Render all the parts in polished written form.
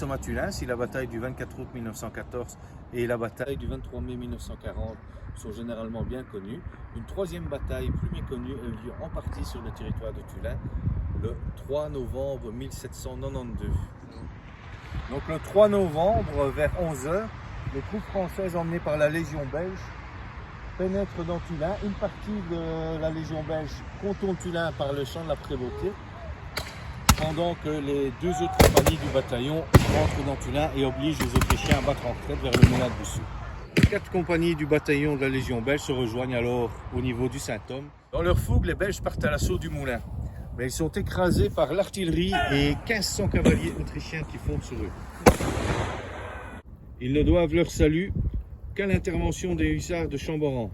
Somatulin, si la bataille du 24 août 1914 et la bataille du 23 mai 1940 sont généralement bien connues, une troisième bataille plus méconnue a eu lieu en partie sur le territoire de Tulin le 3 novembre 1792. Donc le 3 novembre, vers 11 h, les troupes françaises emmenées par la Légion belge pénètrent dans Tulin. Une partie de la Légion belge contourne Tulin par le champ de la Prévôté, pendant que les deux autres compagnies du bataillon rentrent dans Tulin et obligent les Autrichiens à battre en retraite vers le moulin de Boussou. 4 compagnies du bataillon de la Légion belge se rejoignent alors au niveau du Saint-Homme. Dans leur fougue, les Belges partent à l'assaut du moulin, mais ils sont écrasés par l'artillerie et 1500 cavaliers autrichiens qui fondent sur eux. Ils ne doivent leur salut qu'à l'intervention des hussards de Chamboran.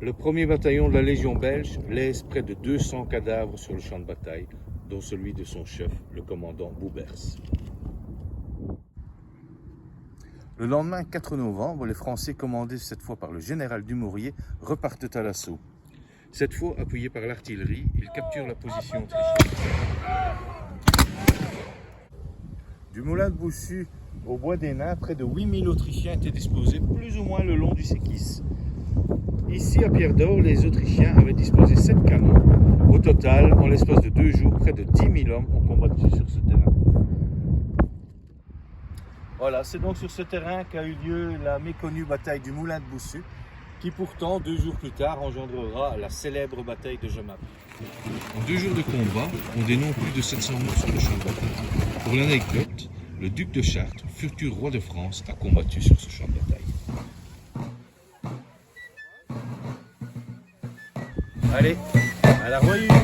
Le premier bataillon de la Légion belge laisse près de 200 cadavres sur le champ de bataille, dont celui de son chef, le commandant Boubers. Le lendemain 4 novembre, les Français, commandés cette fois par le général Dumouriez, repartent à l'assaut. Cette fois, appuyés par l'artillerie, ils capturent la position autrichienne. Du moulin de Boussou au bois des Nains, près de 8000 Autrichiens étaient disposés plus ou moins le long du Séquis. Ici, à Pierre d'Or, les Autrichiens avaient disposé 7 canons. Au total, en l'espace de 2 jours, près de 10 000 hommes ont combattu sur ce terrain. Voilà, c'est donc sur ce terrain qu'a eu lieu la méconnue bataille du moulin de Boussou, qui pourtant, 2 jours plus tard, engendrera la célèbre bataille de Jemappes. En 2 jours de combat, on dénombre plus de 700 morts sur le champ de bataille. Pour l'anecdote, le duc de Chartres, futur roi de France, a combattu sur ce champ de bataille. Allez, à la Royaume!